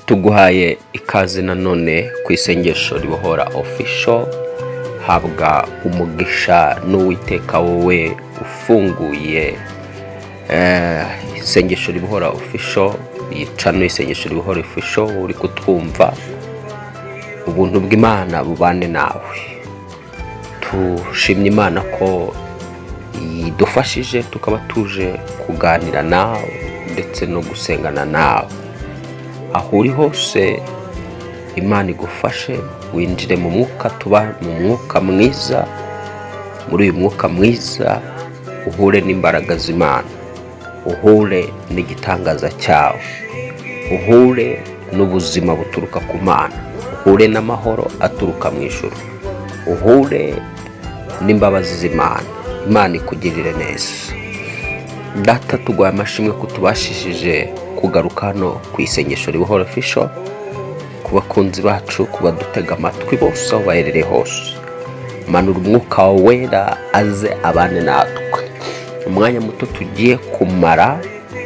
tuguhaye ikaze nanone ku isengesho ribohora official. Habwa umugisha n'uwiteka wowe ufunguye isengesho ribohora official, yicano isengesho ribohora official uri kutwumva. Ubuntu bw'Imana bubane nawe. Tushimye Imana ko idufashije tukaba tuje kuganira nawe ndetse no gusengana nawe. Aho uri hose Imana igufashe winjire mu mwuka, tuba mu mwuka mwiza. Muri uyu mwuka mwiza uhure n'imbaraga z'Imana, uhure n'igitangaza cyawe, uhure n'ubuzima buturuka ku Mana, uhure n'amahoro aturuka mu ijuru, uhure n'imbabazi z'Imana. Imana ikugirire neza. Data, tuguhaye amashimwe ko tubashishije kugaruka hano ku isengesho ribohora official, ku bakunzi bacu, ku badutega amatwi bose aho baherereye hose. Manura umwuka wawe wera aze abane natwe. Umwanya muto tugiye kumara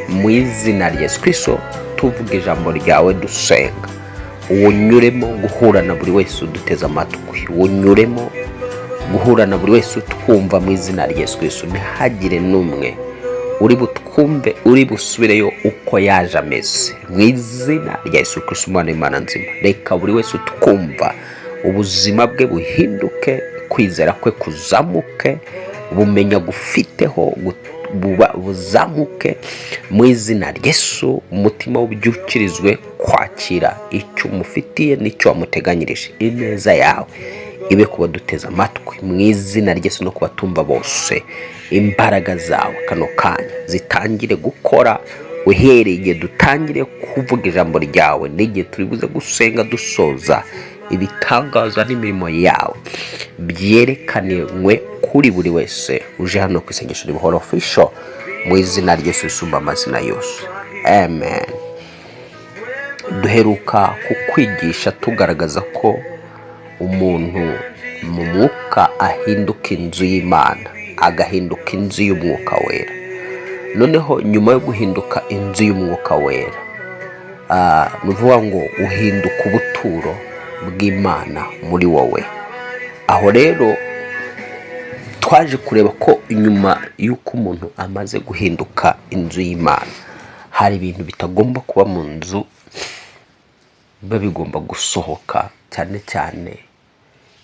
mu izina rya Yesu Kristo tuvuga ijambo ryawe dusenga. Unyuremo guhura na buri wese uduteza amatwi, unyuremo guhura na buri wese utwumva mu izina rya Yesu Kristo. Ntihagire n'umwe uri butwumve uri busubireyo uko yaje ameze, mu izina rya Yesu Kristo Umwana w'Imana nzima. Reka buri wese utwumva ubuzima bwe buhinduke, kwizera kwe kuzamuke, ubumenya gufiteho buzamuke mu izina rya Yesu. Umutima ubyukirizwe kwakira icyo umufitiye n'icyo wamuteganyirije. Ineza yawe ibe kuba duteza amatwi mu izina rya Yesu, no kubatumva bose. Imbaraga zawe kano kanya zitangire gukora, uhereye dutangire kuvuga ijambo ryawe, n'igihe turi buze gusenga dusoza, ibitangaza n'imirimo yawe byerekaniwe kuri buri wese uje hano ku isengesho ribohora official, mu izina rya Yesu usumba amazina yose, amen. Duheruka kukwigisha tugaragaza ko umuntu mu mwuka ahinduka inzu y'Imana, agahinduka inzu y'umwuka wera. Noneho nyuma yo guhinduka inzu y'umwuka wera, nuvuga ngo uhinduka ubuturo bw'Imana muri wowe. Aho rero twaje kureba ko nyuma y'uko umuntu amaze guhinduka inzu y'Imana, hari ibintu bitagomba kuba mu nzu, biba bigomba gusohoka, cyane cyane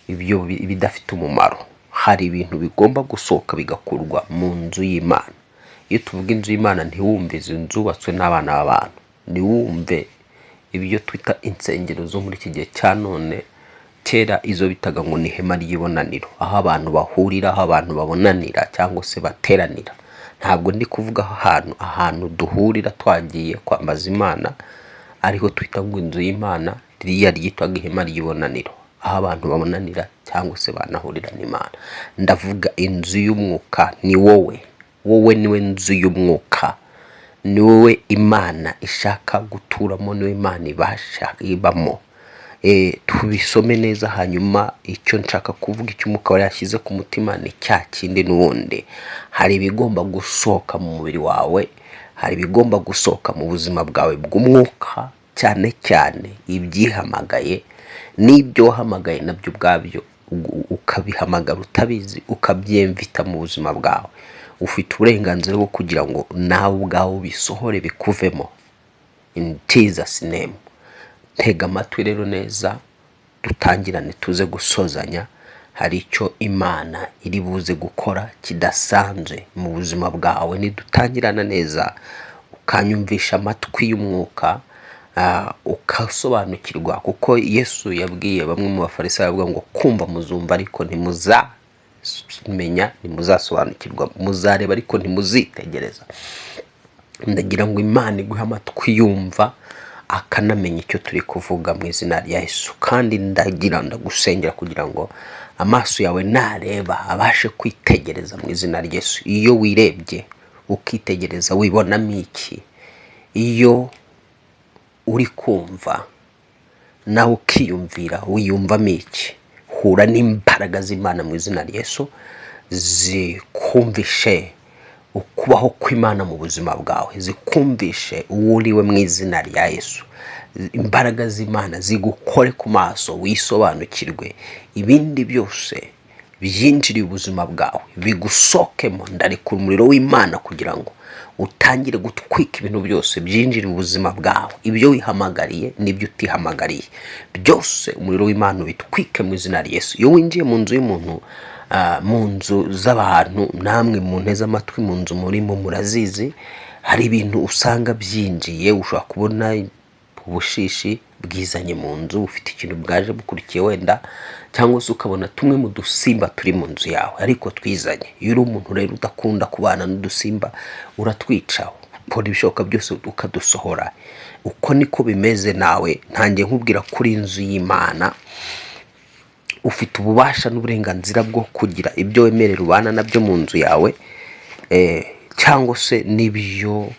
ibyo bidafite umumaro. Hari ibintu bigomba gusohoka bigakurwa mu nzu y'Imana. Iyo tuvuga inzu y'Imana, ntiwumve izi nzu zubatswe n'abana b'abantu, ntiwumve ibyo twita insengero zo muri iki gihe cya none. Kera izo bitaga ngo ni ihema ry'ibonaniro, aho abantu bahurira, aho abantu babonanira cyangwa se bateranira. Ntabwo ndi kuvuga ahantu duhurira twagiye kwambaza Imana ariho twita ngo inzu y'Imana, ririya ryitwaga ihema ry'ibonaniro, aho abantu babonanira cyangwa se banahurira n'Imana. Ndavuga inzu y'umwuka, ni wowe. Wowe niwe nzu y'umwuka, ni wowe Imana ishaka guturamo, niwe Imana ibasha ibamo. Tubisome neza, hanyuma icyo nshaka kuvuga, icyo umwuka wari yashyize ku mutima ni cya kindi n'ubundi. Hari ibigomba gusohoka mu mubiri wawe, hari ibigomba gusohoka mu buzima bwawe bw'umwuka, cyane cyane ibyihamagaye n'ibyo wahamagaye nabyo ubwabyo ukabihamagara utabizi, ukabyemvita mu buzima bwawe. Ufite uburenganzira bwo kugira ngo nawe ubwawe bisohore bikuvemo, in Jesus name. Tega amatwi rero neza, dutangirane tuze gusozanya. Hari icyo Imana iri buze gukora kidasanzwe mu buzima bwawe nidutangirana neza, ukanyumvisha amatwi y'umwuka, ukasobanukirwa. Kuko Yesu yabwiye bamwe mu bafarisayo avuga ngo kumva muzumva ariko ntimuzamenya, ntimuzasobanukirwa, muzareba ariko ntimuzitegereza. Ndagira ngo Imana iguhe amatwi yumva, akanamenya icyo turi kuvuga mu izina rya Yesu. Kandi ndagusengera kugira ngo amaso yawe nareba abashe kwitegereza mu izina rya Yesu. Iyo wirebye ukitegereza wibonamo iki? Iyo uri kumva nawe ukiyumvira wiyumvamo iki? Hura n'imbaraga z'Imana mu izina rya Yesu zikumvishe ukubaho kw'Imana mu buzima bwawe, zikumvishe uwo uriwe mu izina rya Yesu. Imbaraga z'Imana zigukore ku maso, wisobanukirwe, ibindi byose byinjiriye ubuzima bwawe bigusokemo. Ndarekura umuriro w'Imana kugira ngo utangire gutwika ibintu byose byinjiriye ubuzima bwawe, ibyo wihamagariye n'ibyo utihamagariye byose umuriro w'Imana bitwike mu izina rya Yesu. Iyo winjiye mu nzu y'umuntu, mu nzu z'abantu, namwe mu nteze amatwi, mu nzu murimo murazizi, hari ibintu usanga byinjiye. Ushobora kubona ubushishi bwizanye mu nzu, ufite ikintu bwaje bukurikiye wenda, cyangwa se ukabona tumwe mu dusimba turi mu nzu yawe ariko twizanye. Iyo uri umuntu rero udakunda kubana n'udusimba, uratwica, ukora ibishoboka byose ukadusohora. Uko niko bimeze nawe. Ntangiye nkubwira kuri inzu y'Imana, ufite ububasha n'uburenganzira bwo kugira ibyo wemerera ubana nabyo mu nzu yawe, cyangwa se n'ibyo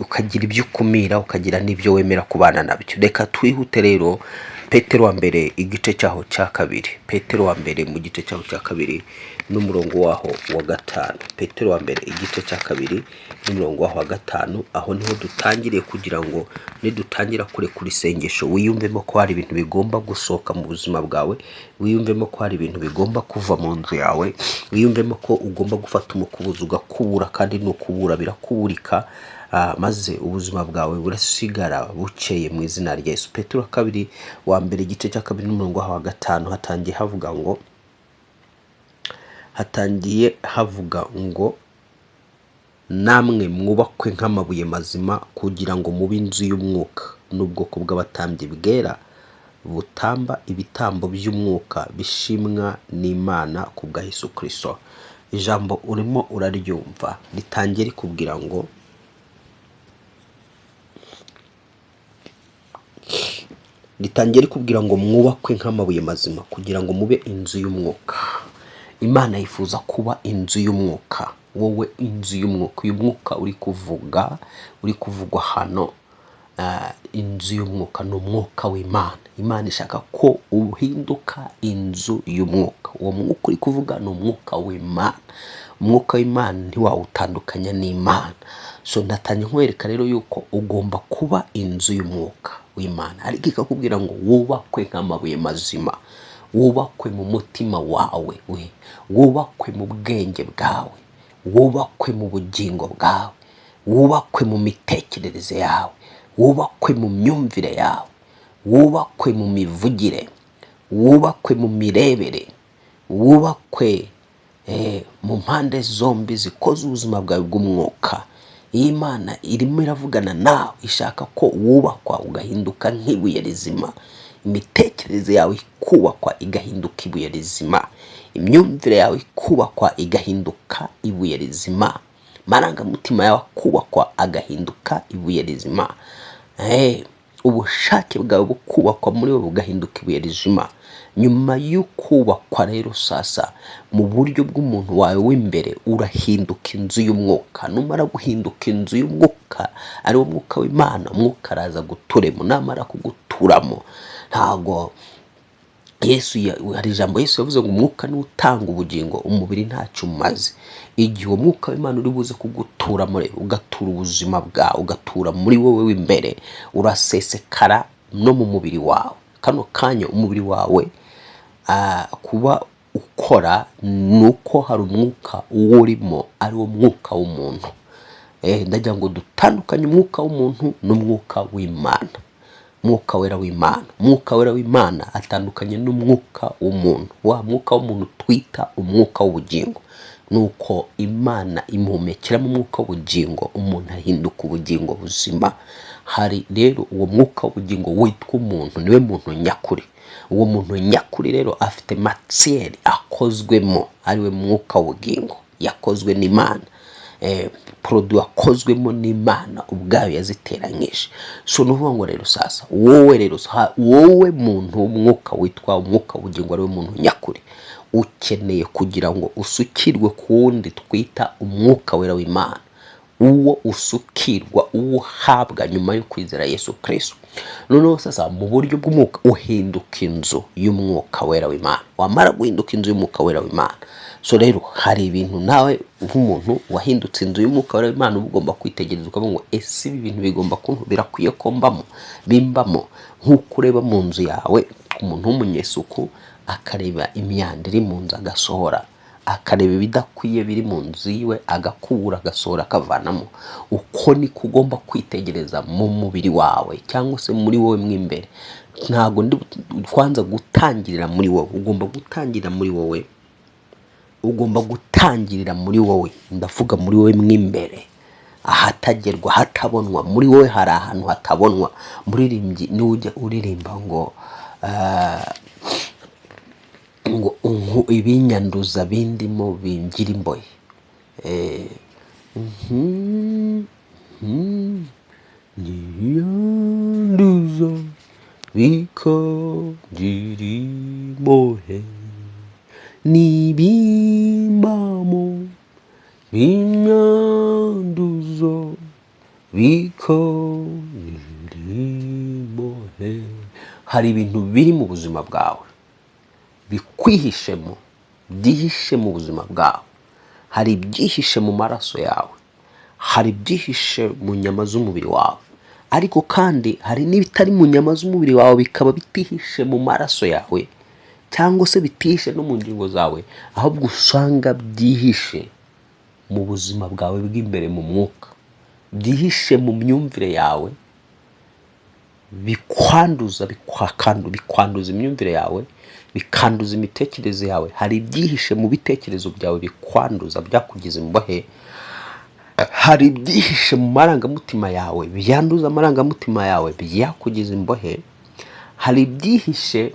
ukagira ibyo ukumira, ukagira n'ibyo wemera kubana nabyo. Reka twihute rero. Petero wa mbere igice cyaho cya kabiri, Petero wa mbere mu gice cyaho cya kabiri n'umurongo waho wa 5. Petero wa mbere igice cya kabiri n'umurongo waho wa 5, aho niho dutangiriye kugira ngo nidutangira kurekura isengesho wiyumvemo ko hari ibintu bigomba gusohoka mu buzima bwawe, wiyumvemo ko hari ibintu bigomba kuva mu nzu yawe, wiyumvemo ko ugomba gufata umukubuzo ugakubura, kandi n'ukubura birakuburika, maze ubuzima bwawe burasigara bukeye mu izina rya Yesu. Petero kabiri wa mbere igice cya kabiri n'umurongo wa 5 hatangiye havuga ngo namwe mwubakwe nk'amabuye mazima kugira ngo mube inzu y'umwuka n'ubwoko bw'abatambyi bwera butamba ibitambo by'umwuka bishimwa n'Imana ku bwa Yesu Kristo. Ijambo urimo uraryumva ritangiye rikubwira ngo mwubakwe nk'amabuye mazima kugira ngo mube inzu y'umwuka. Imana yifuza kuba inzu y'umwuka. Wowe inzu y'umwuka, uyu mwuka uri kuvugwa hano, inzu y'umwuka ni umwuka w'Imana. Imana ishaka ko uhinduka inzu y'umwuka. Uwo mwuka uri kuvuga ni umwuka w'Imana. Umwuka w'Imana ntiwawutandukanya n'Imana. So natanye nkwereka rero yuko ugomba kuba inzu y'umwuka w'Imana, ariko ikakubwira ngo wubakwe nk'amabuye mazima, wubakwe mu mutima wawe, wubakwe mu bwenge bwawe, wubakwe mu bugingo bwawe, wubakwe mu mitekerereze yawe, wubakwe mu myumvire yawe, wubakwe mu mivugire, wubakwe mu mirebere, wubakwe mu mpande zombi zikoze ubuzima bwawe bw'umwuka. Imana irimo iravugana nawe, ishaka ko wubakwa ugahinduka nk'ibuye rizima, imitekerereze yawe ikubakwa igahinduka ibuye rizima, imyumvire yawe ikubakwa igahinduka ibuye rizima, marangamutima yawe akubakwa agahinduka ibuye rizima, ubushake bwawe bukubakwa muri wowe bugahinduka ibuye rizima. Nyuma y'ukubakwa rero sasa mu buryo bw'umuntu wawe w'imbere urahinduka inzu y'umwuka. Numara guhinduka inzu y'umwuka, ari wo mwuka w'Imana, umwuka araza guturemo. Namara kuguturamo, ntago hari ijambo Yesu yavuze ngo umwuka ni utanga ubugingo, umubiri ntacyo umaze. Igihe uwo mwuka w'Imana uri buze kuguturamo rero, ugatura ubuzima bwawe, ugatura muri wowe w'imbere, urasesekara no mu mubiri wawe. Kano kanya umubiri wawe kuba ukora nuko hari umwuka urimo, ari wo mwuka w'umuntu. Ndagira ngo dutandukanye umwuka w'umuntu n'umwuka w'Imana. Mwuka wera w'Imana, mwuka wera w'Imana atandukanye n'umwuka w'umuntu. Wa mwuka w'umuntu twita umwuka w'ubugingo, nuko Imana imuhumekera mu mwuka w'ubugingo, umuntu ahinduka ubugingo buzima. Hari rero uwo mwuka w'ubugingo witwa umuntu, niwe muntu nyakuri. Uwo muntu nyakuri rero afite matière akozwemo, ariwe mwuka w'ubugingo, yakozwe n'Imana, produit akozwemo n'Imana ubwayo yaziteranyije. So nuvuga ngo rero sasa wowe muntu w'umwuka witwa umwuka w'ubugingo, ariwe muntu nyakuri, ukeneye kugira ngo usukirwe ku wundi twita umwuka wera w'Imana. uwo usukirwa, uwo uhabwa nyuma yo kwizera Yesu Kristo. Noneho sasa mu buryo bw'umwuka uhinduka inzu y'umwuka wera w'Imana. Wamara guhinduka inzu y'umwuka wera w'Imana, so rero hari ibintu nawe nk'umuntu wahindutse inzu y'umwuka wera w'Imana uba ugomba kwitegereza ukavuga ngo ese ibi bintu bigomba birakwiye ko bimbamo, nk'uko ureba mu nzu yawe umuntu w'umunyesuku akareba imyanda iri mu nzu agasohora, akareba ibidakwiye biri mu nzu iwe agakura agasohora akavanamo. Uko niko ugomba kwitegereza mu mubiri wawe cyangwa se muri wowe mw'imbere. Ntabwo kwanza gutangirira muri wowe, ugomba gutangirira muri wowe, ugomba gutangirira muri wowe, ndavuga muri wowe mw'imbere, ahatagerwa, hatabonwa. Muri wowe hari ahantu hatabonwa. Muririmbyi nujya uririmba ngo ibinyanduza bindimo bingira imbohe, niyanduza bikangira imbohe, nibimbamo binyanduza bikangira imbohe. Hari ibintu biri mu buzima bwawe bikwihishemo, byihishe mu buzima bwawe. Hari ibyihishe mu maraso yawe, hari ibyihishe mu nyama z'umubiri wawe, ariko kandi hari n'ibitari mu nyama z'umubiri wawe bikaba bitihishe mu maraso yawe cyangwa se bitihishe no mu ngingo zawe, ahubwo usanga byihishe mu buzima bwawe bw'imbere mu mwuka, byihishe mu myumvire yawe, bikwanduza imyumvire yawe, bikanduza imitekerereze yawe. Hari ibyihishe mu bitekerezo byawe bikwanduza, byakugize imbohe. Hari ibyihishe mu marangamutima yawe byanduza amarangamutima yawe, byakugize imbohe. Hari ibyihishe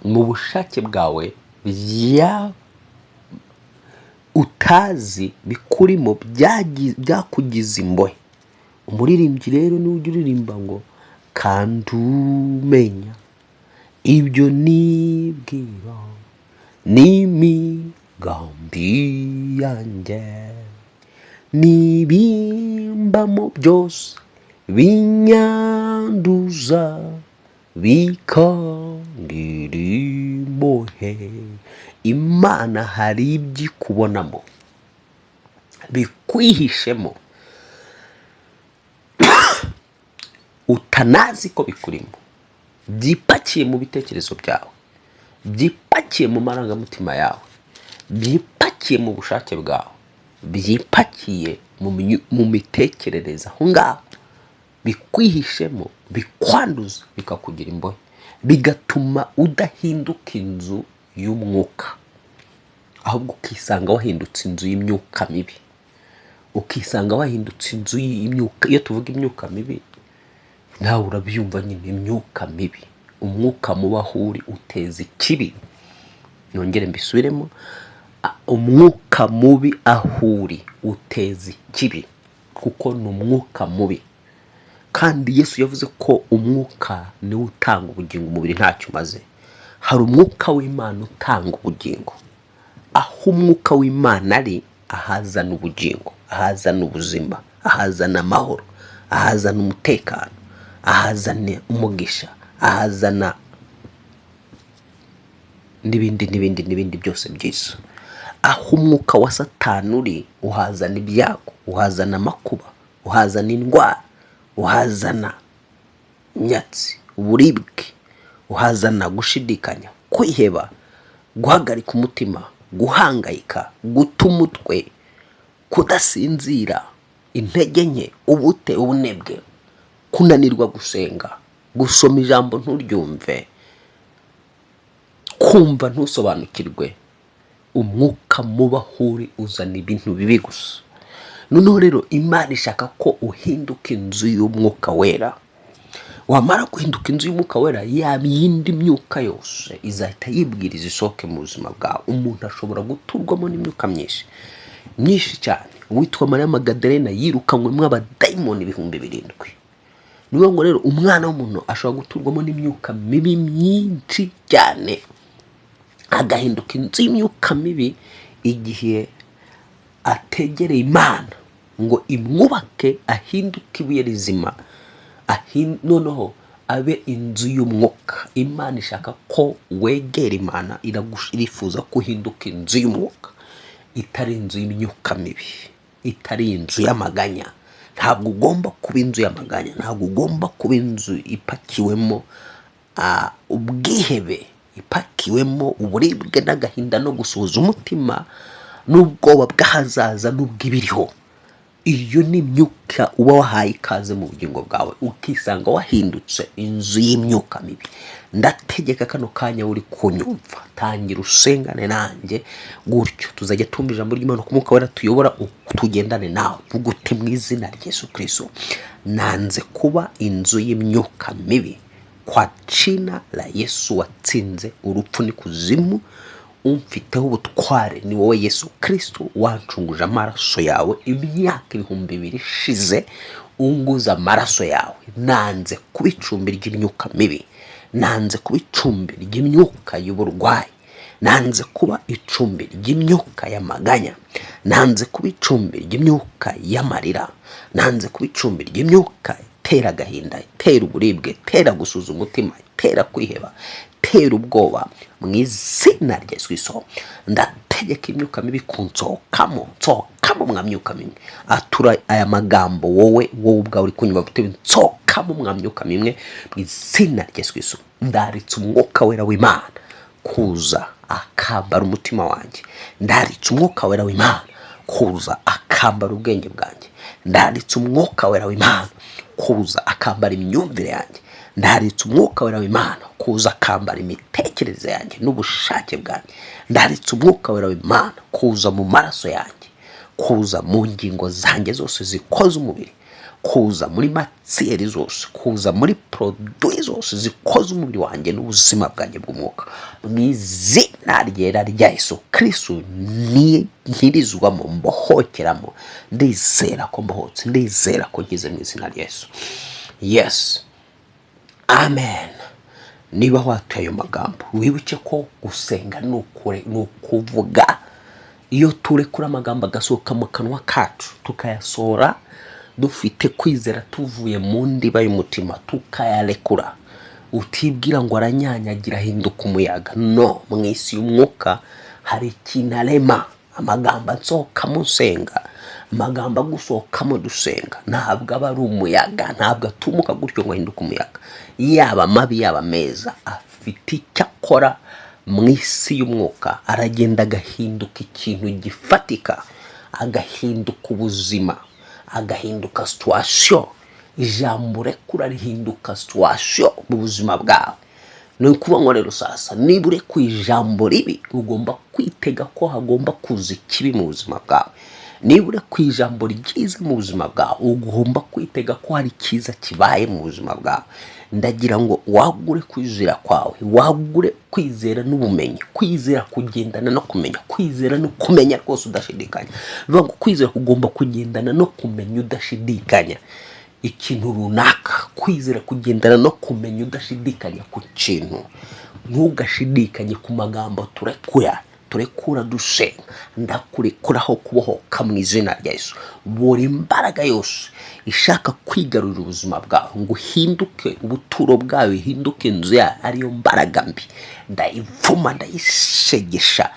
mu bushake bwawe utazi bikurimo, byakugize imbohe. Umuririmbyi rero niwe ujya uririmba ngo kandi umenya ibyo nibwira n'imigambi yanjye, nibimbamo byose binyanduza bikangira imbohe. Imana hari ibyo ikubonamo bikwihishemo utanazi ko bikurimo, byipakiye mu bitekerezo byawe, byipakiye mu marangamutima yawe, byipakiye mu bushake bwawe, byipakiye mu mitekerereze. Aho ngaho bikwihishemo, bikwanduza, bikakugira imbohe, bigatuma udahinduka inzu y'umwuka, ahubwo ukisanga wahindutse inzu y'imyuka mibi, ukisanga wahindutse inzu y'imyuka. Iyo tuvuga imyuka mibi nawe urabyumva nyine, imyuka mibi, umwuka mubi aho uri uteza ikibi. Nongere mbisubiremo, umwuka mubi aho uri uteza ikibi, kuko ni umwuka mubi. Kandi Yesu yavuze ko umwuka niwe utanga ubugingo, umubiri ntacyo umaze. Hari umwuka w'Imana utanga ubugingo. Aho umwuka w'Imana ari, ahazana ubugingo, ahazana ubuzima, ahazana amahoro, ahazana umutekano, ahazana umugisha, ahazana n'ibindi byose byiza. Aho umwuka wa Satani uri, uhazana ibyago, uhazana amakuba, uhazana indwara, uhazana imyatsi, uburibwe, uhazana gushidikanya, kwiheba, guhagarika umutima, guhangayika, guta umutwe, kudasinzira, intege nke, ubunebwe, kunanirwa gusenga, gusoma ijambo nturyumve, kumva ntusobanukirwe. Umwuka mubi aho uri uzana ibintu bibi gusa. Noneho rero Imana ishaka ko uhinduka inzu y'umwuka wera. Wamara guhinduka inzu y'umwuka wera, yaba iyindi myuka yose izahita yibwiriza isohoke mu buzima bwawe. Umuntu ashobora guturwamo n'imyuka myinshi cyane. Uwitwa Mariya Magadalena yirukanywemo abadayimoni 7,000. Niyo ngo rero umwana w'umuntu ashobora guturwamo n'imyuka mibi myinshi cyane, agahinduka inzu y'imyuka mibi igihe ategereye Imana ngo imwubake ahinduke ibuye rizima, noneho abe inzu y'umwuka. Imana ishaka ko wegera Imana, irifuza ko uhinduka inzu y'umwuka, itari inzu y'imyuka mibi, itari inzu y'amaganya. Ntabwo ugomba kuba inzu y'amaganya, ntabwo ugomba kuba inzu ipakiwemo ubwihebe, ipakiwemo uburibwe n'agahinda no gusuhuza umutima n'ubwoba bw'ahazaza n'ubw'ibiriho. Iyo ni imyuka uba wahaye ikaze mu bugingo bwawe, ukisanga wahindutse inzu y'imyuka mibi. Ndategeka kano kanya uri kunyumva, tangira usengane nanjye gutyo, tuzajya tumva ijambo ry'Imana ku Mwuka Wera tuyobora, tugendane nawe. Vuga uti mu izina rya Yesu Kristo, nanze kuba inzu y'imyuka mibi. Kwa jina la Yesu watsinze urupfu n'ikuzimu, umfiteho ubutware ni wowe Yesu Kristo, wancunguje amaraso yawe imyaka 2000 ishize, unguza amaraso yawe. Nanze kuba icumbi ry'imyuka mibi, nanze kuba icumbi ry'imyuka y'uburwayi, nanze kuba icumbi ry'imyuka y'amaganya, nanze kuba icumbi ry'imyuka y'amarira, nanze kuba icumbi ry'imyuka itera agahinda, itera uburibwe, itera gusuza umutima, itera kwiheba, itera ubwoba. Mu izina rya Yesu Kristo ndategeka imyuka mibi kunsohokamo, nsohokamo mwa myuka mibi. Atura aya magambo wowe ubwawe uri kunyumva, bitewe nsohokamo mwa myuka mibi mu izina rya Yesu Kristo. Ndaritse umwuka wera w'Imana kuza akambara umutima wanjye, ndaritse umwuka wera w'Imana kuza akambara ubwenge bwanjye, ndaritse umwuka wera w'Imana kuza akambara imyumvire yanjye, ndaritse umwuka wera w'Imana kuza akambara imitekerereze yanjye n'ubushake bwanjye, ndaritse umwuka wera w'Imana kuza mu maraso yanjye, kuza mu ngingo zanjye zose zikoze umubiri, kuza muri matsiyeri zose, kuza muri produit zose zikoze umubiri wanjye n'ubuzima bwanjye bw'umwuka. Mu izina ryera rya Yesu Kristo nkirizwamo, mbohokeramo. Ndizera ko mbohotse, ndizera ko ngize mu izina rya Yesu. Yes, amen. Niba watuye ayo magambo, wibuke ko gusenga ni ukuvuga. Iyo turekura amagambo agasohoka mu kanwa kacu, tukayasohora dufite kwizera, tuvuye mu ndiba y'umutima, tukayarekura, utibwira ngo aranyanyagira ahinduka umuyaga. No, mu isi y'umwuka hari ikintu amagambo ansohokamo nsenga, amagambo agusohokamo dusenga, ntabwo aba ari umuyaga, ntabwo atumuka gutyo ngo ahinduke umuyaga. Yaba mabi yaba meza, afite icyo akora mu isi y'umwuka, aragenda agahinduka ikintu gifatika, agahinduka ubuzima, agahinduka situation. Ijambo rekura rihinduka situation mu buzima bwawe. Ni ukuvuga ngo rero sasa, niba uri ku ijambo ribi, ugomba kwitega ko hagomba kuza ikibi mu buzima bwawe. Niba uri ku ijambo ryiza mu buzima bwawe, ugomba kwitega ko hari cyiza kibaye mu buzima bwawe. Ndagira ngo wagure kwizera kwawe, wagure kwizera n'ubumenyi, kwizera kugendana no kumenya, kwizera no kumenya rwose udashidikanya. Bivuga ngo kwizera kugomba kugendana no kumenya udashidikanya ikintu runaka, kwizera kugendana no kumenya udashidikanya ku kintu. Ntugashidikanye ku magambo turekura dusenga. Ndakurekuraho kubohoka mu izina rya Yesu. Buri imbaraga yose ishaka kwigarurira ubuzima bwawe ngo uhinduke ubuturo bwawe, uhinduke inzu yawe, ariyo mbaraga mbi, ndayivuma, ndayishegesha,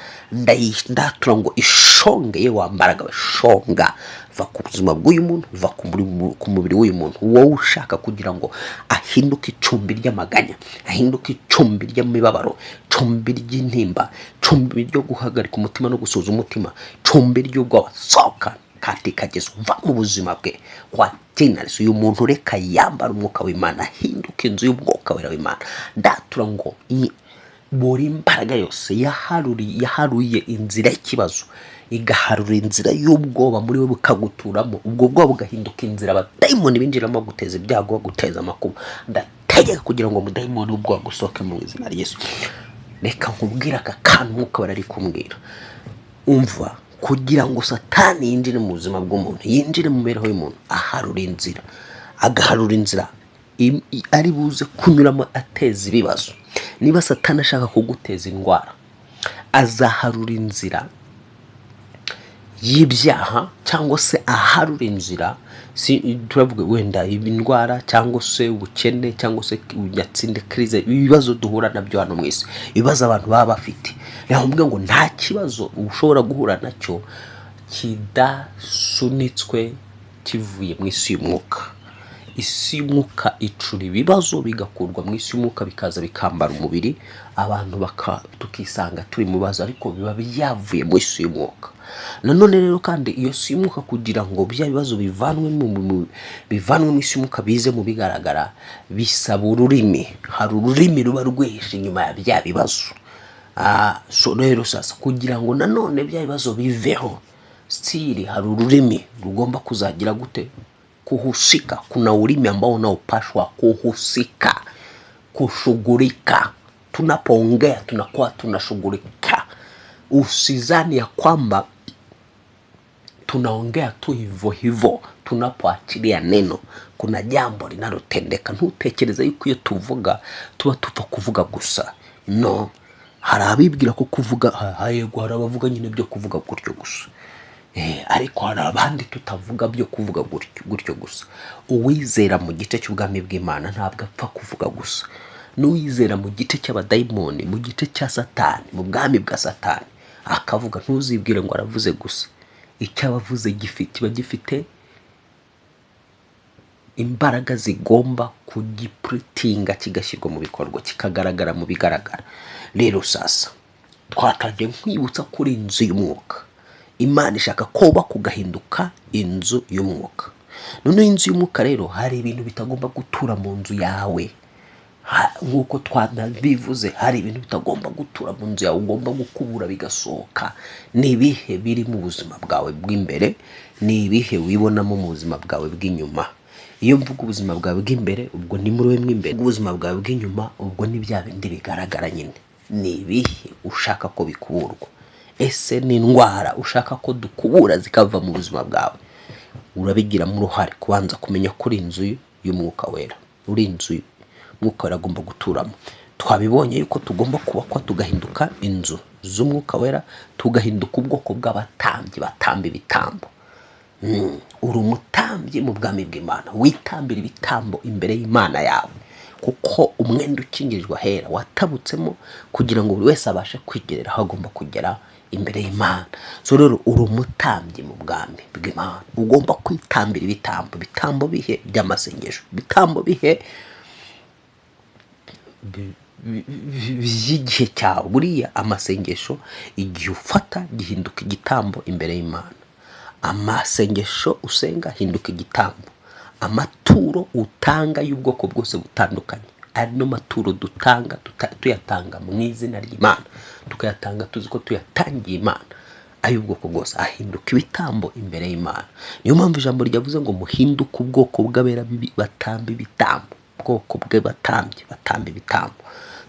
ndatura ngo ishongeye wa mbaraga we. Shonga, va ku buzima bw'uyu muntu, va ku mubiri w'uyu muntu. Wowe ushaka kugira ngo ahinduke icumbi ry'amaganya, ahinduke icumbi ry'imibabaro, icumbi ry'intimba, icumbi ryo guhagarika umutima no gusuza umutima, icumbi ry'ubwoba, soka katika Yesu, va mu buzima bwe. Kwa jina Yesu, uyu muntu reka yambara umwuka w'Imana, ahinduke inzu y'umwuka wera w'Imana. Ndatura ngo buri imbaraga yose yaharuye inzira y'ikibazo, igaharura inzira y'ubwoba muri we bukaguturamo, ubwo bwoba bugahinduka inzira abadayimoni binjiramo guteza ibyago, guteza amakuba. Ndategeka kugira ngo umudayimoni w'ubwoba gusohoke mu izina rya Yesu. Reka nkubwira aka kantu umwuka wera ari kumbwira. Umva, kugira ngo Satani yinjire mu buzima bw'umuntu, yinjire mu mibereho y'umuntu, agaharura inzira ari buze kunyuramo ateza ibibazo. Niba Satani ashaka kuguteza indwara, azaharura inzira y'ibyaha cyangwa se aharura inzira, turavuga wenda indwara cyangwa se ubukene cyangwa se unyatsinde krize, ibibazo duhura nabyo hano mu isi, ibibazo abantu baba bafite. Navuga ngo nta kibazo ushobora guhura nacyo kidasunitswe kivuye mu isi y'umwuka. Isi y'umwuka icura ibibazo bigakurwa mu isi y'umwuka bikaza bikambara umubiri, abantu tukisanga turi mu bibazo ariko biba byavuye mu isi y'umwuka. Nanone rero kandi iyo si y'umwuka kugira ngo bya bibazo bivanwe mu isi y'umwuka bize mu bigaragara, bisaba ururimi. Hari ururimi ruba rweje inyuma ya bya bibazo. So rero sasa kugira ngo nanone bya bibazo biveho, stili hari ururimi rugomba kuzagira gute? Kuhusika. Kuna ulimi ambao unaopashwa kuhusika, kushughulika. Tunapoongea tunakuwa tunashughulika. Usizani ya kwamba tunaongea tu hivyo. Tunapoachilia neno kuna jambo linalotendeka. Ntutekereza yuko iyo tuvuga tuba tupfa kuvuga gusa. No, hari abibwira ko kuvuga hayego, hari abavuga nyine byo kuvuga gutyo gusa. Ariko hari abandi tutavuga byo kuvuga gutyo gusa. Uwizera mu gice cy'ubwami bw'Imana ntabwo apfa kuvuga gusa. N'uwizera mu gice cy'abadayimoni, mu gice cya Satani, mu bwami bwa Satani, akavuga, ntuzibwire ngo aravuze gusa. Icyo abavuze kiba gifite imbaraga zigomba kugipritinga, kigashyirwa mu bikorwa, kikagaragara mu bigaragara. Rero sasa twatangiye nkwibutsa kuri inzu y'umwuka. Imana ishaka koba kugahinduka inzu y'umwuka. None inzu y'umwuka rero hari ibintu bitagomba gutura mu nzu yawe. Nk'uko twanabivuze, hari ibintu bitagomba gutura mu nzu yawe, ugomba gukubura bigasohoka. Ni ibihe biri mu buzima bwawe bw'imbere, ni ibihe wibonamo mu buzima bwawe bw'inyuma. Iyo mvuga ubuzima bwawe bw'imbere, ubwo ni muri wewe mw'imbere. Ubuzima bwawe bw'inyuma, ubwo ni bya bindi bigaragara nyine. Ni ibihe ushaka ko bikuburwa? Ese ni indwara ushaka ko dukubura zikava mu buzima bwawe? Urabigiramo uruhare kubanza kumenya kuri inzu y'umwuka wera. Uri inzu umwuka wera agomba guturamo. Twabibonye yuko tugomba kubakwa tugahinduka inzu z'umwuka wera, tugahinduka ubwoko bw'abatambyi batamba ibitambo. Uri umutambyi mu bwami bw'Imana, witambira ibitambo imbere y'Imana yawe, kuko umwenda ukingirijwe ahera watabutsemo kugira ngo buri wese abashe kwigerera aho agomba kugera imbere y'Imana. So rero uri umutambyi mu bwami bw'Imana, ugomba kwitambira ibitambo bihe by'amasengesho, ibitambo bihe by'igihe cyawe. Buriya amasengesho igihe ufata gihinduka igitambo imbere y'Imana. Amasengesho usenga hinduka igitambo. Amaturo utanga y'ubwoko bwose butandukanye, ari no maturo dutanga tuyatanga mu izina ry'Imana, tukayatanga tuzi ko tuyatangiye Imana, ay'ubwoko bwose ahinduka ibitambo imbere y'Imana. Niyo mpamvu ijambo ryavuze ngo muhinduke ubwoko bw'abera batamba ibitambo, ubwoko bwe batamba ibitambo.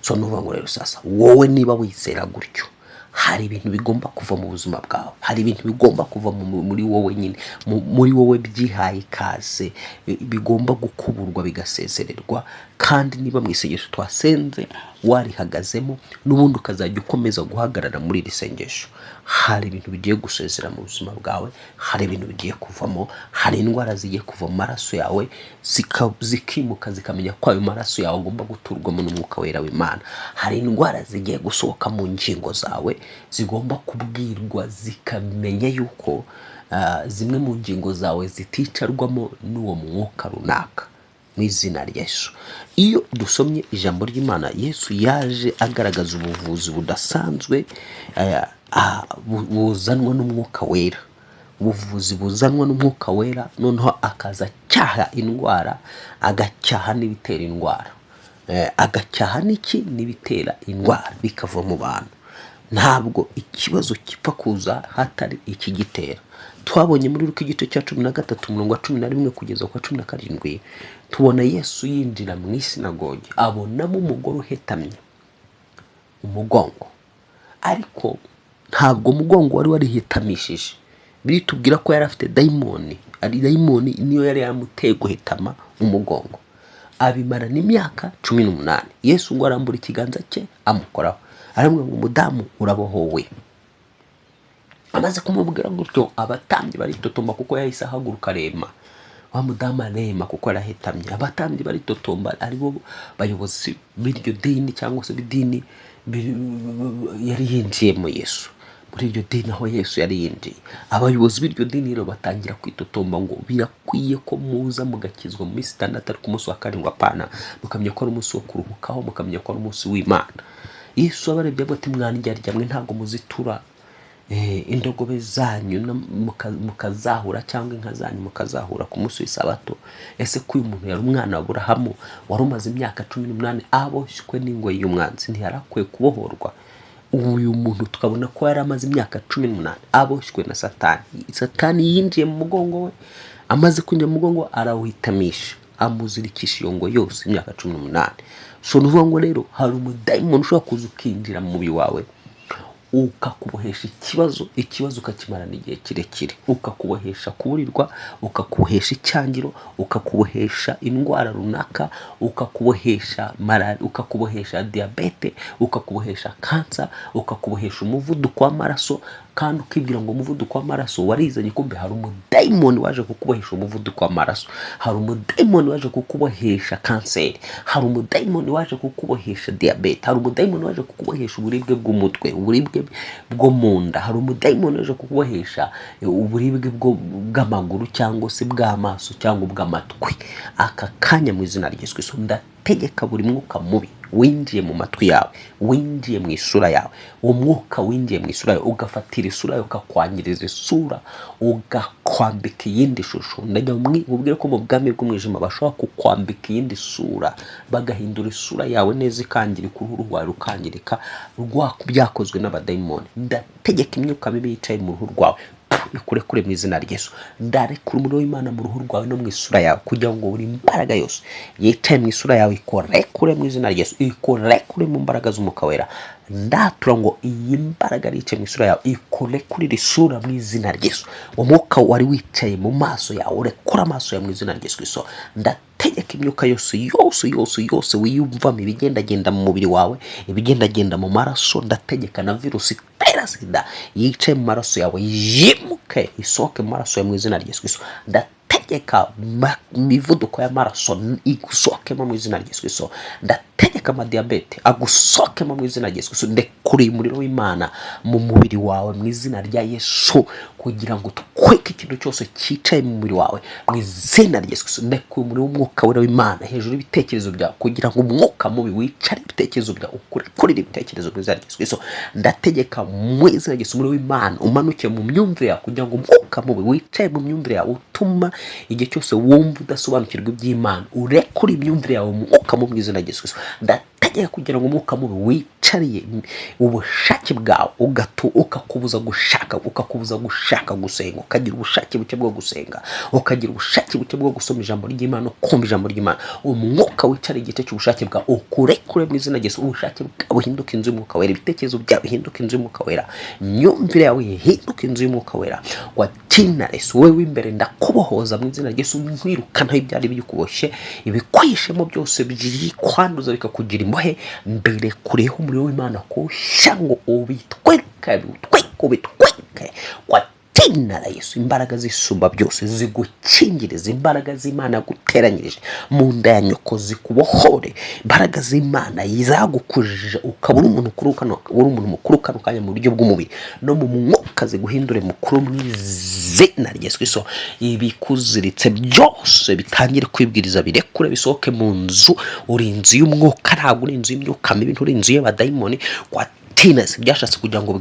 So nuvuga ngo rero sasa wowe niba wizera gutyo, hari ibintu bigomba kuva mu buzima bwawe, hari ibintu bigomba kuva muri wowe nyine, muri wowe byihaye ikaze, bigomba gukuburwa bigasezererwa. Kandi niba mu isengesho twasenze warihagazemo, n'ubundi ukazajya ukomeza guhagarara muri iri sengesho, hari ibintu bigiye gusezera mu buzima bwawe, hari ibintu bigiye kuvamo, hari indwara zigiye kuva mu maraso yawe zikimuka, zikamenya ko ayo maraso yawe agomba guturwamo n'umwuka wera w'Imana. Hari indwara zigiye gusohoka mu ngingo zawe, zigomba kubwirwa zikamenya yuko zimwe mu ngingo zawe ziticarwamo n'uwo mwuka runaka, mu izina rya Yesu. Iyo dusomye ijambo ry'Imana, Yesu yaje agaragaza ubuvuzi budasanzwe buzanwa n'umwuka wera, ubuvuzi buzanwa n'umwuka wera. Noneho akaza cyaha indwara, agacyaha n'ibitera indwara, agacyaha n'ibitera indwara bikava mu bantu. Ntabwo ikibazo kipfa kuza hatari ikigitera. Twabonye muri Luka igice cya 13 umurongo wa 11 kugeza kwa 17, tubona Yesu yinjira mu isinagogi, abonamo umugore uhetamye umugongo, ariko ntabwo umugongo wari warihetamishije. Biritubwira ko yari afite dayimoni, ari dayimoni niyo yari yamuteye guhetama umugongo. Abimara n'imyaka 18. Yesu ngo arambura ikiganza cye amukoraho, aramubwira ngo umudamu urabohowe. amaze kumubwira gutyo abatambyi baritotomba kuko yahise ahaguruka arema, wa mudamu arema kuko arahetamye. Abatambyi baritotomba, aribo bayobozi b'iryo dini cyangwa se b'idini yari yinjiyemo Yesu. Muri iryo dini aho Yesu yari yinjiye, abayobozi b'iryo dini rero batangira kwitotomba ngo birakwiye ko muza mugakizwa mu minsi 6 ariko umunsi wa 7 apana, mukamenya ko ari umunsi wo kuruhukaho, mukamenya ko ari umunsi w'Imana. Yesu abarebye ati mwandyarya mwe ntabwo muzitura indogobe zanyu mukazahura cyangwa inka zanyu mukazahura ku munsi w'isabato. Ese ko uyu muntu yari umwana wa Aburahamu wari umaze imyaka 18 aboshywe n'ingoyi y'umwanzi, ntiyarakwiye kubohorwa? Uyu muntu tukabona ko yari amaze imyaka 18 aboshywe na Satani. Satani yinjiye mu mugongo we, amaze kwinjira mu mugongo arawuhitamisha, amuzirikisha iyo ngo yose imyaka 18. So nuvuga ngo rero hari umudayimoni ushobora kuza ukinjira mu mubiri wawe ukakubohesha ikibazo ukakimarana igihe kirekire, ukakubohesha kuburirwa, ukakubohesha icyangiro, ukakubohesha indwara runaka, ukakubohesha malaria, ukakubohesha diabete, ukakubohesha kansa, ukakubohesha umuvuduko w'amaraso. Kandi ukibwira ngo umuvuduko w'amaraso warizanye, kumbe hari umudayimoni waje kukubohesha umuvuduko w'amaraso, hari umudayimoni waje kukubohesha kanseri, hari umudayimoni waje kukubohesha diabete, hari umudayimoni waje kukubohesha uburibwe bw'umutwe, uburibwe bwo mu nda, hari umudayimoni waje kukubohesha uburibwe bw'amaguru cyangwa se bw'amaso cyangwa bw'amatwi. Aka kanya mu izina rya Yesu Kristo ndategeka buri mwuka mubi winjiye mu matwi yawe, winjiye mu isura yawe, uwo mwuka winjiye mu isura yawe ugafatira isura yawe, ukakwangiriza isura, ugakwambika iyindi shusho. Ndajya mubwire ko mu bwami bw'umwijima bashobora kukwambika iyindi sura, bagahindura isura yawe neza ikangirika, uruhu rwawe rukangirika, byakozwe n'abadayimoni. Ndategeka imyuka mibi yicaye mu ruhu rwawe ikurekure mu izina rya Yesu. Ndarekura umuriro w'Imana mu ruhu rwawe no mu isura yawe, kugira ngo buri mbaraga yose yicaye mu isura yawe ikorekure mu izina rya Yesu, ikorekure mu mbaraga z'umwuka wera. Ndatura ngo iyi mbaraga yicaye mu isura yawe ikorekurire isura mu izina rya Yesu. Umwuka wari wicaye mu maso yawe urekura amaso yawe mu izina rya Yesu Kristo. Ndategeka imyuka yose wiyumvamo ibigendagenda mu mubiri wawe, ibigendagenda mu maraso. Ndategeka na virusi itera sida yicaye mu maraso yawe yimuke isohoke mu maraso yawe mu izina rya Yesu Kristo. Ndategeka imivuduko y'amaraso igusohokemo mu izina rya Yesu Kristo. Ndategeka amadiabete agusokemo mu izina rya Yesu Kristo. Ndekuriye umuriro w'Imana mu mubiri wawe mu izina rya Yesu, kugira ngo tukweke ikintu cyose cyicaye mu mubiri wawe mu izina rya Yesu Kristo. Ndekuye umuriro w'umwuka wera w'Imana hejuru y'ibitekerezo byawe, kugira ngo umwuka mubi wicare ibitekerezo byawe, ukurekurire ibitekerezo mu izina rya Yesu Kristo. Ndategeka mu izina rya Yesu umuriro w'Imana umanuke mu myumvire yawe, kugira ngo umwuka mubi wicaye mu myumvire yawe utuma igihe cyose wumva udasobanukirwa iby'Imana urekure imyumvire yawe umwuka mu izina rya Yesu Kristo. Ndategeka kugira ngo umwuka mubi wicariye ubushake bwawe ukakubuza gushaka gusenga, ukagira ubushake buke bwo gusenga, ukagira ubushake buke bwo gusoma ijambo ry'Imana, kumva ijambo ry'Imana. Umwuka wicariye igice cy'ubushake bwawe ukurekure mu izina rya Yesu. Ubushake bwawe buhinduka inzu y'umwuka wera, ibitekerezo byawe bihinduka inzu y'umwuka wera, imyumvire yawe ihinduka inzu y'umwuka wera. Watina Yesu, wowe w'imbere ndakubohoza mu izina rya Yesu, nkwirukanaho ibyari bikuboshye, ibikwishemo byose byikwanduza bikakugira imbohe. Mbere kureho umuriro w'Imana kushya ngo ubitweke watina Yesu. Imbaraga zisumba byose zigukingiriza, imbaraga z'Imana guteranyirije mu nda ya nyoko zikubohore, imbaraga z'Imana zagukujije ukabura umuntu mukuru kanya mu buryo bw'umubiri no mu mwuka, ziguhindure mukuru mu izina rya Yesu Kristo. Ibikuziritse byose bitangire kwibwiriza, birekure bisohoke mu nzu. Uri inzu y'umwuka, ntabwo uri inzu y'imyuka mibi, nturi inzu y'abadayimoni. Tinesi byashatse kugira ngo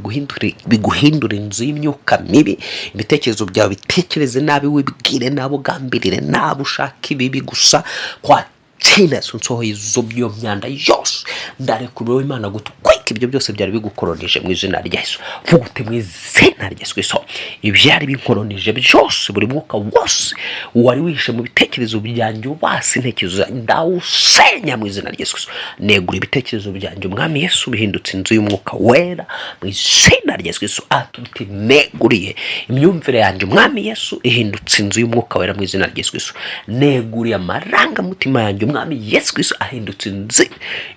biguhindure inzu y'imyuka mibi. Ibitekerezo byawe bitekereze nabi, wibwire nabo, gambirire nabo, ushaka ibibi gusa. Kwa Tinesi unsohoye izo byo myanda yose, ndarekura w'Imana gutwika ibyo byose byari bigukoronije mu izina rya Yesu. Vugute mu izina rya Yesu Kristo ibyari binkoronije byose, buri mwuka wose wari wishe mu bitekerezo byanjye, wasi intekerezo ndawusenya mu izina rya Yesu Kristo. Negura ibitekerezo byanjye Umwami Yesu bihindutse inzu y'umwuka wera mu izina rya Yesu Kristo. Atuti neguriye imyumvire yanjye Umwami Yesu ihindutse inzu y'umwuka wera mu izina rya Yesu Kristo. Neguriye amaranga mutima yanjye Umwami Yesu Kristo ahindutse inzu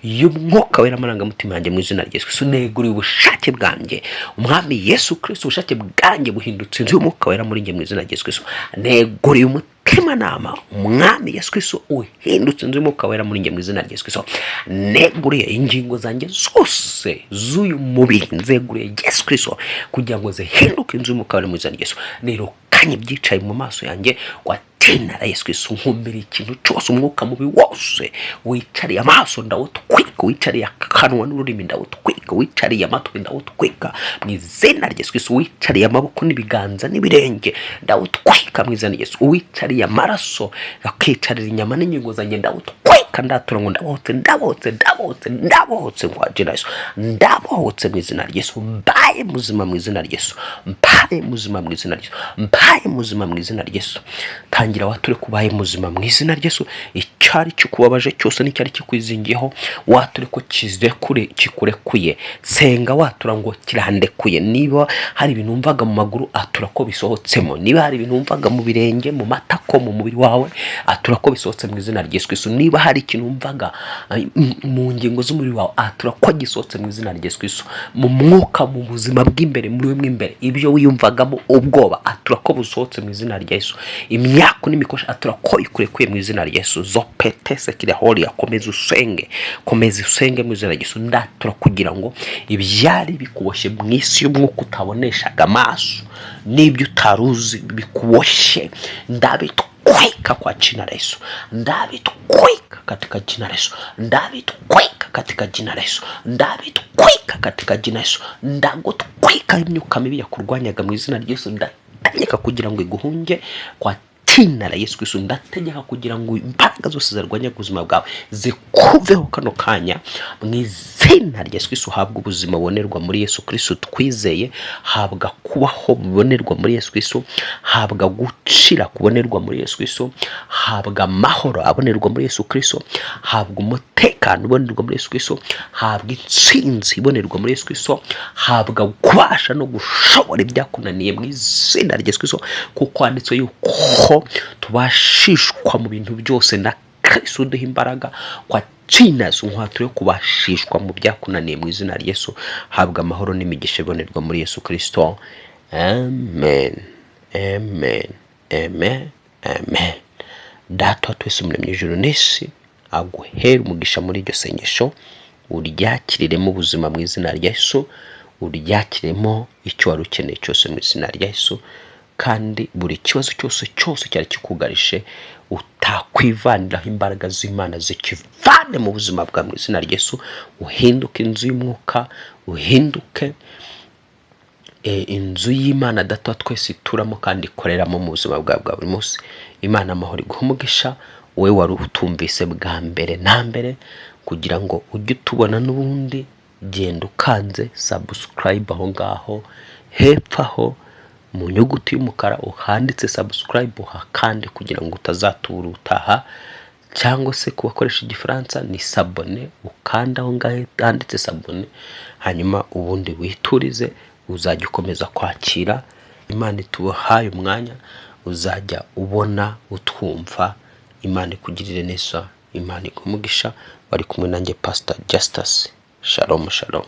y'umwuka wera, amaranga mutima yanjye mu izina rya Yesu Kristo. Neguriye ubushake bwanjye umwami Yesu Kristo, ubushake bwanjye buhindutse inzu y'umwuka wera muri njye mu izina rya Yesu Kristo. Neguriye umutimanama umwami Yesu Kristo uhindutse inzu y'umwuka wera muri njye mu izina rya Yesu Kristo. Neguriye ingingo zanjye zose z'uyu mubiri, nzeguriye Yesu Kristo kugira ngo zihinduke inzu y'umwuka wera mu izina rya Yesu. Nirukanye ibyicaye mu maso yanjye tina la Yesu Kristo. Nkumbira ikintu cyose umwuka mubi wose wicariye amaso ndawutwika, wicariye akanwa n'ururimi ndawutwika, wicariye amatwi ndawutwika mu izina rya Yesu Kristo. Wicariye amaboko n'ibiganza n'ibirenge ndawutwika mu izina rya Yesu. Wicariye amaraso akicarira inyama n'ingingo zanjye ndawutwika, ndatura ngo ndabohotse kwa jina Yesu, ndabohotse mu izina rya Yesu. Mbaye muzima mu izina rya Yesu, mbaye muzima mu izina rya Yesu, mbaye muzima mu izina rya Yesu. Tangira wature kubaye muzima mu izina rya Yesu. Icyari cyukubabaje cyose n'icyari kikwizingiyeho wature ko kikurekuye. Senga watura ngo kirandekuye. Niba hari ibintu umvaga mu maguru atura ko bisohotsemo. Niba hari ibintu umvaga mu birenge, mu matako, mu mubiri wawe atura ko bisohotse mu izina rya Yesu Kristo. Niba hari ikintu umvaga mu ngingo z'umubiri wawe atura ko gisohotse mu izina rya Yesu Kristo. Mu mwuka, mu buzima bw'imbere muri wewe imbere, ibyo wiyumvagamo ubwoba atura ko busohotse mu izina rya Yesu. Imyako n'imikosha atura ko ikurekuye mu izina rya Yesu. Zopetese kire holy, komeza usenge mu izina rya Yesu. Ndatura kugira ngo ibyari bikuboshye mu isi y'umwuka utaboneshaga amaso n'ibyo utaruzi bikuboshye ndabitwika kwa jina la Yesu. Ndabitwika katika jina la Yesu. Ndabitwika katika jina la Yesu. Ndabitwika katika jina la Yesu. Ndagutwika imyuka mibi yakurwanyaga mu izina rya Yesu. Ndategeka kugira ngo iguhunge kwa jina la Yesu Kristo. Ndategeka kugira ngo imbaraga zose zarwanya ubuzima bwawe zikuveho kano kanya mu izina rya Yesu Kristo. Habwa ubuzima bonerwa muri Yesu Kristo twizeye, habwa kubaho bonerwa muri Yesu Kristo, habwa gucira kubonerwa muri Yesu Kristo, habwa amahoro abonerwa muri Yesu Kristo, habwa umutekano ubonerwa muri Yesu Kristo, habwa intsinzi ibonerwa muri Yesu Kristo, habwa kubasha no gushobora ibyakunaniye mu izina rya Yesu Kristo, kuko handitswe yuko tubashishwa mu bintu byose na Kristo uduha imbaraga kwa jina Yesu. Nkwature kubashishwa mu byakunaniye mu izina rya Yesu. Habwa amahoro n'imigisha ibonerwa muri Yesu Kristo. Amen, amen, amen, amen. Data twese umuremyi w'ijuru n'isi aguhera umugisha muri iryo sengesho, uryakiriremo ubuzima mu izina rya Yesu, uryakiremo icyo wari ukeneye cyose mu izina rya Yesu. Kandi buri kibazo cyose cyari kikugarishe utakwivaniraho imbaraga z'Imana zikivane mu buzima bwa mu izina rya Yesu. Uhinduke inzu y'umwuka, uhinduke inzu y'Imana Data twese ituramo kandi ikoreramo mu buzima bwa buri munsi. Imana amahoro iguhe umugisha, wowe wari utumvise bwa mbere na mbere, kugira ngo ujye utubona n'ubundi genda ukanze subscribe aho ngaho hepfo aho mu nyuguti y'umukara uhanditse subscribe, uhakande kugira ngo utazatubura utaha. Cyangwa se kubakoresha igifaransa ni sabone, ukanda aho ngaho handitse sabone, hanyuma ubundi witurize uzajya ukomeza kwakira. Imana itubahaye umwanya uzajya ubona utwumva. Imana ikugirire neza, Imana ikumugisha. Wari kumwe nanjye Pastor Justus. Shalom, shalom.